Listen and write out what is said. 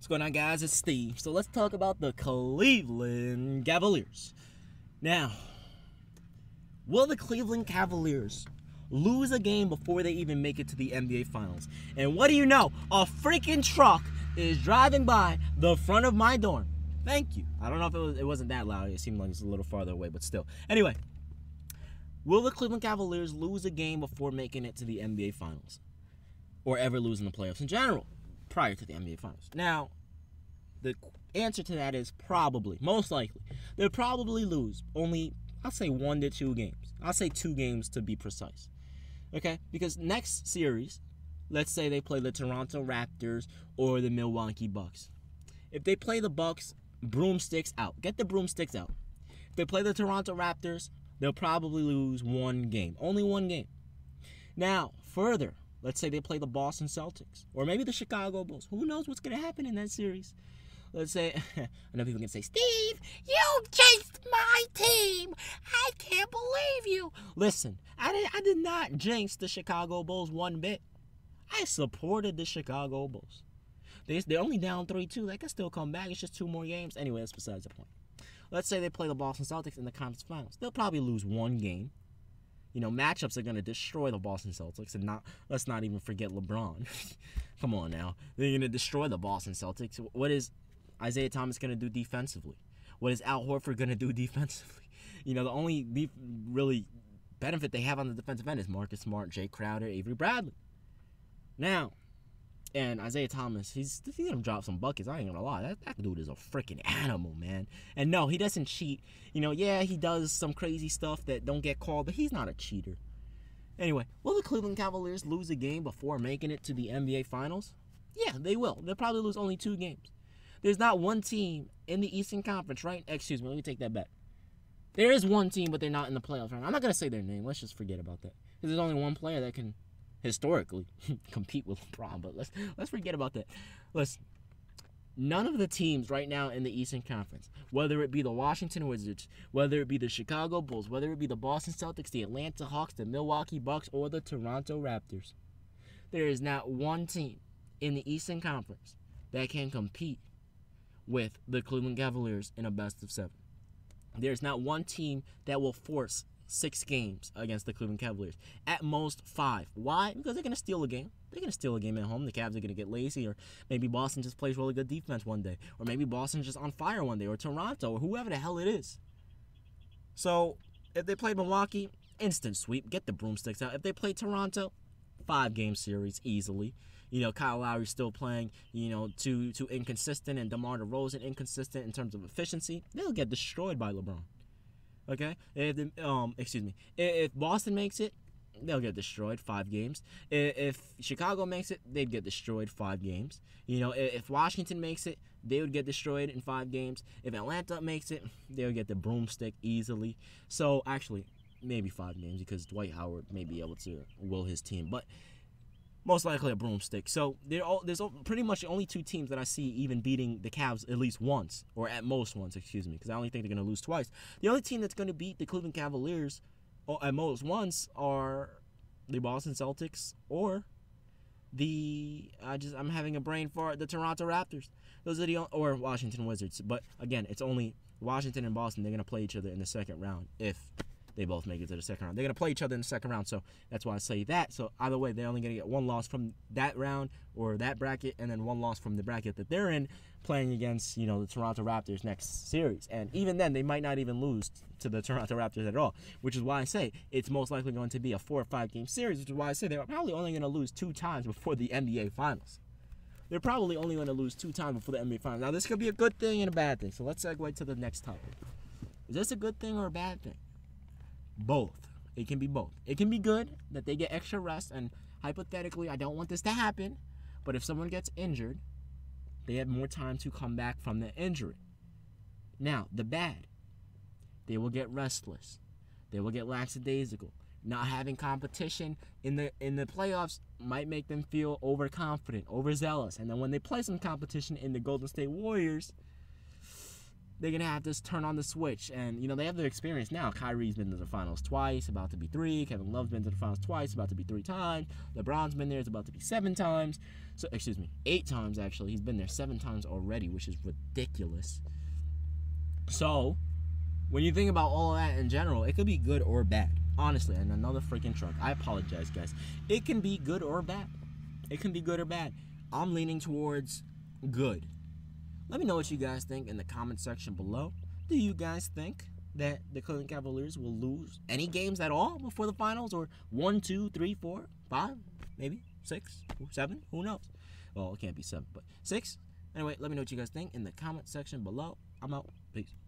What's going on, guys? It's Steve. So let's talk about the Cleveland Cavaliers. Now, will the Cleveland Cavaliers lose a game before they even make it to the NBA Finals? And what do you know? A freaking truck is driving by the front of my dorm. Thank you. I don't know if it wasn't that loud. It seemed like it's a little farther away, but still. Anyway, will the Cleveland Cavaliers lose a game before making it to the NBA Finals? Or ever losing the playoffs in general prior to the NBA Finals? Now, the answer to that is probably, most likely. They'll probably lose only, I'll say 1 to 2 games. I'll say 2 games to be precise. Okay? Because next series, let's say they play the Toronto Raptors or the Milwaukee Bucks. If they play the Bucks, broomsticks out. Get the broomsticks out. If they play the Toronto Raptors, they'll probably lose 1 game. Only 1 game. Now, further, let's say they play the Boston Celtics or maybe the Chicago Bulls. Who knows what's going to happen in that series? Let's say, I know people can say, Steve, you jinxed my team. I can't believe you. Listen, I did not jinx the Chicago Bulls one bit. I supported the Chicago Bulls. They're only down 3-2. They can still come back. It's just 2 more games. Anyway, that's besides the point. Let's say they play the Boston Celtics in the conference finals. They'll probably lose 1 game. You know, matchups are going to destroy the Boston Celtics. And let's not even forget LeBron. Come on now. They're going to destroy the Boston Celtics. What is Isaiah Thomas going to do defensively? What is Al Horford going to do defensively? You know, the only really benefit they have on the defensive end is Marcus Smart, Jay Crowder, Avery Bradley. Now, and Isaiah Thomas, he's going to drop some buckets. I ain't going to lie. That dude is a freaking animal, man. And no, he doesn't cheat. You know, yeah, he does some crazy stuff that don't get called, but he's not a cheater. Anyway, will the Cleveland Cavaliers lose a game before making it to the NBA Finals? Yeah, they will. They'll probably lose only 2 games. There's not one team in the Eastern Conference, right? Excuse me, let me take that back. There is one team, but they're not in the playoffs right now. I'm not going to say their name. Let's just forget about that. Because there's only one player that can historically compete with LeBron, but let's forget about that. Listen, none of the teams right now in the Eastern Conference, whether it be the Washington Wizards, whether it be the Chicago Bulls, whether it be the Boston Celtics, the Atlanta Hawks, the Milwaukee Bucks, or the Toronto Raptors, there is not one team in the Eastern Conference that can compete with the Cleveland Cavaliers in a best-of-7. There's not one team that will force 6 games against the Cleveland Cavaliers. At most 5. Why? Because they're going to steal a game. They're going to steal a game at home. The Cavs are going to get lazy, or maybe Boston just plays really good defense one day, or maybe Boston's just on fire one day, or Toronto, or whoever the hell it is. So, if they play Milwaukee, instant sweep. Get the broomsticks out. If they play Toronto, 5-game series easily. You know, Kyle Lowry's still playing, you know, too inconsistent, and DeMar DeRozan inconsistent in terms of efficiency. They'll get destroyed by LeBron. Okay? If Boston makes it, they'll get destroyed 5 games. If Chicago makes it, they'd get destroyed 5 games. You know, if Washington makes it, they would get destroyed in 5 games. If Atlanta makes it, they'll get the broomstick easily. So, actually, maybe 5 games because Dwight Howard may be able to will his team. But most likely a broomstick. So there's pretty much only 2 teams that I see even beating the Cavs at least once, or at most once, excuse me, because I only think they're going to lose twice. The only team that's going to beat the Cleveland Cavaliers at most once are the Boston Celtics or I'm having a brain fart, the Toronto Raptors. Those are or Washington Wizards. But again, it's only Washington and Boston. They're going to play each other in the second round if they both make it to the second round. They're going to play each other in the second round, so that's why I say that. So either way, they're only going to get 1 loss from that round or that bracket, and then 1 loss from the bracket that they're in, playing against, you know, the Toronto Raptors next series. And even then, they might not even lose to the Toronto Raptors at all, which is why I say it's most likely going to be a 4 or 5 game series, which is why I say they're probably only going to lose 2 times before the NBA Finals. They're probably only going to lose 2 times before the NBA Finals. Now, this could be a good thing and a bad thing, so let's segue to the next topic. Is this a good thing or a bad thing? Both. It can be both. It can be good that they get extra rest, and hypothetically, I don't want this to happen, but if someone gets injured, they have more time to come back from the injury. Now, the bad, they will get restless. They will get lackadaisical. Not having competition in the playoffs might make them feel overconfident, overzealous, and then when they play some competition in the Golden State Warriors, they're going to have to turn on the switch. And, you know, they have the experience now. Kyrie's been to the finals twice, about to be 3. Kevin Love's been to the finals twice, about to be 3 times. LeBron's been there, it's about to be 7 times. So, 8 times, actually. He's been there 7 times already, which is ridiculous. So, when you think about all of that in general, it could be good or bad. Honestly, and another freaking truck. I apologize, guys. It can be good or bad. It can be good or bad. I'm leaning towards good. Let me know what you guys think in the comment section below. Do you guys think that the Cleveland Cavaliers will lose any games at all before the finals? Or 1, 2, 3, 4, 5, maybe 6, 7? Who knows? Well, it can't be 7, but 6. Anyway, let me know what you guys think in the comment section below. I'm out. Peace.